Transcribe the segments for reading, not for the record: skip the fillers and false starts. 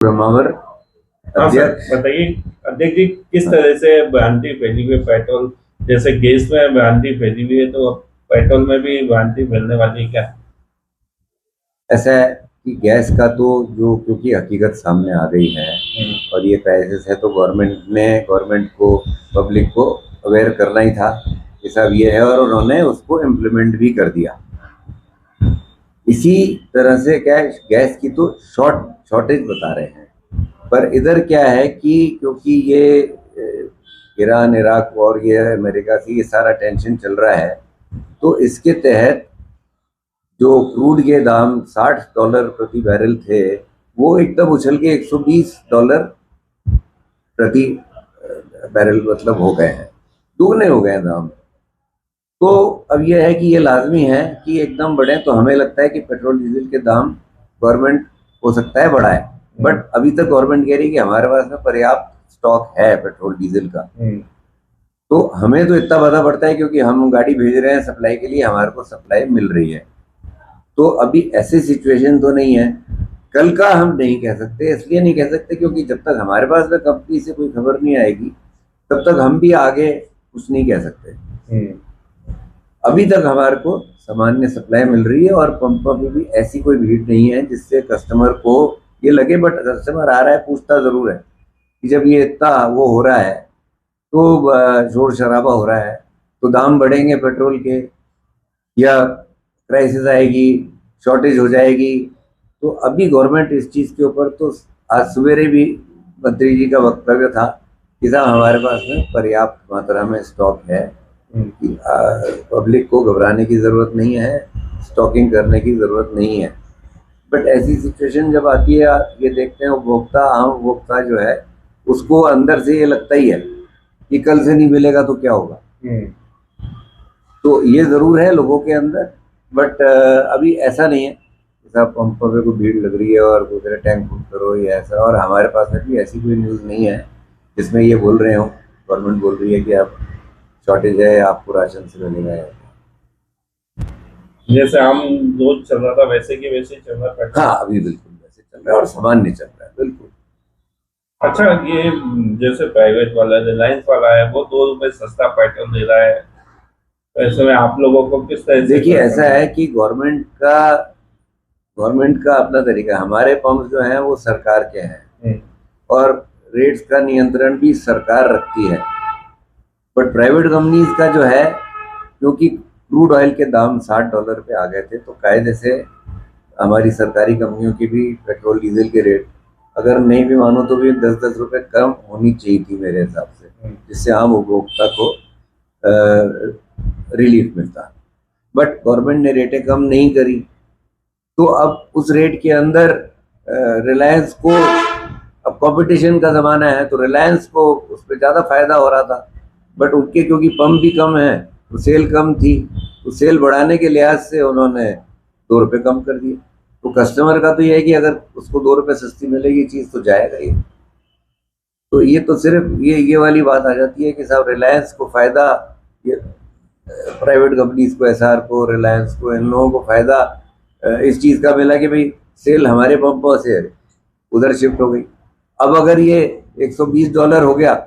ब्रह्मावर हाँ सर, अध्यक्ष। बताइए। अध्यक्ष जी, किस तरह से भ्रांति फैली हुई है पेट्रोल, जैसे गैस में भ्रांति फैली हुई है, तो अब पेट्रोल में भी भ्रांति फैलने वाली है क्या? ऐसा है कि गैस का तो जो क्योंकि हकीकत सामने आ गई है और ये क्राइसिस है, तो गवर्नमेंट को पब्लिक को अवेयर करना ही था कि सब ये है, और उन्होंने उसको इम्प्लीमेंट भी कर दिया। इसी तरह से क्या है, गैस की तो शॉर्टेज बता रहे हैं, पर इधर क्या है कि क्योंकि ये ईरान इराक और ये अमेरिका से ये सारा टेंशन चल रहा है, तो इसके तहत जो क्रूड के दाम $60 प्रति बैरल थे, वो एकदम उछल के $120 प्रति बैरल मतलब हो गए हैं, दुगने हो गए हैं दाम। तो अब यह है कि ये लाजमी है कि एकदम बढ़े, तो हमें लगता है कि पेट्रोल डीजल के दाम गवर्नमेंट हो सकता है बढ़ाए, बट अभी तक गवर्नमेंट कह रही है कि हमारे पास में पर्याप्त स्टॉक है पेट्रोल डीजल का। तो हमें तो इतना पता पड़ता है क्योंकि हम गाड़ी भेज रहे हैं सप्लाई के लिए, हमारे को सप्लाई मिल रही है। तो अभी ऐसी सिचुएशन तो नहीं है। कल का हम नहीं कह सकते, इसलिए नहीं कह सकते क्योंकि जब तक हमारे पास में कंपनी से कोई खबर नहीं आएगी, तब तक हम भी आगे कुछ नहीं कह सकते। अभी तक हमारे को सामान्य सप्लाई मिल रही है और पंपों में भी ऐसी कोई भीड़ नहीं है जिससे कस्टमर को ये लगे, बट कस्टमर आ रहा है, पूछता जरूर है कि जब ये इतना वो हो रहा है, तो शोर शराबा हो रहा है, तो दाम बढ़ेंगे पेट्रोल के, या क्राइसिस आएगी, शॉर्टेज हो जाएगी। तो अभी गवर्नमेंट इस चीज़ के ऊपर, तो आज सवेरे भी मंत्री जी का वक्तव्य था कि साहब हमारे पास में पर्याप्त मात्रा में स्टॉक है, पब्लिक को घबराने की ज़रूरत नहीं है, स्टॉकिंग करने की ज़रूरत नहीं है। बट ऐसी सिचुएशन जब आती है, ये देखते हैं उपभोक्ता, आम उपभोक्ता जो है, उसको अंदर से ये लगता ही है कि कल से नहीं मिलेगा तो क्या होगा। तो ये ज़रूर है लोगों के अंदर, बट अभी ऐसा नहीं है सब पंपों पे कोई भीड़ लग रही है और कोई टैंक फुल करो या ऐसा, और हमारे पास में भी ऐसी कोई न्यूज़ नहीं है जिसमें ये बोल रहे हो, गवर्नमेंट बोल रही है कि आप शॉर्टेज है, आपको राशन से मिलेगा। जैसे हम रोज चल रहा था वैसे की वैसे ही चल रहा है। हाँ, अभी बिल्कुल वैसे चल रहा है और सामान्य चल रहा है, बिल्कुल। अच्छा, ये जैसे प्राइवेट वाला रिलायंस वाला है, वो ₹2 सस्ता पेट्रोल दे रहा है, तो ऐसे में आप लोगों को किस तरह से? देखिए, ऐसा है कि गवर्नमेंट का अपना तरीका है। हमारे पंप जो हैं वो सरकार के हैं और रेट्स का नियंत्रण भी सरकार रखती है। बट प्राइवेट कंपनीज का जो है, क्योंकि क्रूड ऑयल के दाम $60 पे आ गए थे, तो कायदे से हमारी सरकारी कंपनियों की भी पेट्रोल डीजल के रेट, अगर नहीं भी मानो तो भी 10-10 रुपए कम होनी चाहिए थी मेरे हिसाब से, जिससे आम उपभोक्ता को रिलीफ मिलता। बट गवर्नमेंट ने रेटें कम नहीं करी, तो अब उस रेट के अंदर रिलायंस को, अब कंपटीशन का ज़माना है, तो रिलायंस को उस पर ज़्यादा फायदा हो रहा था। बट उनके क्योंकि पंप भी कम है तो सेल कम थी, तो सेल बढ़ाने के लिहाज से उन्होंने ₹2 कम कर दिए। तो कस्टमर का तो ये है कि अगर उसको ₹2 सस्ती मिलेगी चीज़ तो जाएगा ही। तो ये तो सिर्फ ये वाली बात आ जाती है कि साहब रिलायंस को फ़ायदा, ये प्राइवेट कंपनीज को, एसआर को, रिलायंस को, इन लोगों को फ़ायदा इस चीज़ का मिला कि भाई सेल हमारे पंपों से उधर शिफ्ट हो गई। अब अगर ये $120 हो गया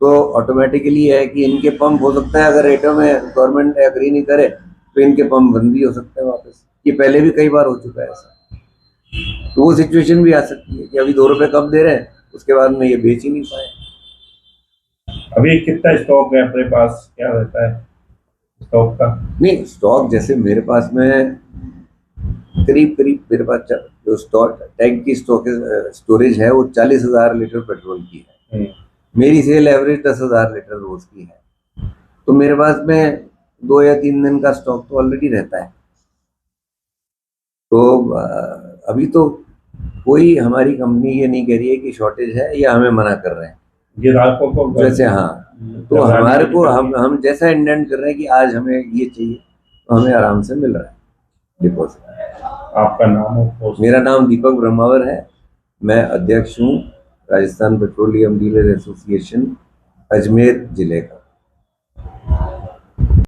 तो ऑटोमेटिकली है कि इनके पंप, हो सकता है अगर रेटों में गवर्नमेंट एग्री नहीं करे तो इनके पंप बंद भी हो सकते हैं वापस। ये पहले भी कई बार हो चुका है ऐसा। तो वो सिचुएशन भी आ सकती है कि अभी ₹2 कम दे रहे हैं, उसके बाद में ये बेच ही नहीं पाए। अभी कितना स्टॉक है अपने पास, क्या रहता है स्टॉक का? नहीं, स्टॉक जैसे मेरे पास में करीब करीब मेरे पास जो स्टॉक टैंक की स्टोरेज है वो 40,000 लीटर पेट्रोल की है। मेरी सेल एवरेज 10,000 लीटर रोज की है, तो मेरे पास में 2 या 3 दिन का स्टॉक तो ऑलरेडी रहता है। तो अभी तो कोई हमारी कंपनी ये नहीं कह रही है कि शॉर्टेज है या हमें मना कर रहे हैं ग्राहकों को जैसे। हाँ, तो हमारे को हम जैसा इंटेंड कर रहे हैं कि आज हमें ये चाहिए तो हमें आराम से मिल रहा है डिपॉजिट। आपका नाम हो? मेरा नाम दीपक ब्रह्मावर है, मैं अध्यक्ष हूँ Rajasthan petroleum dealer association Ajmer जिले का।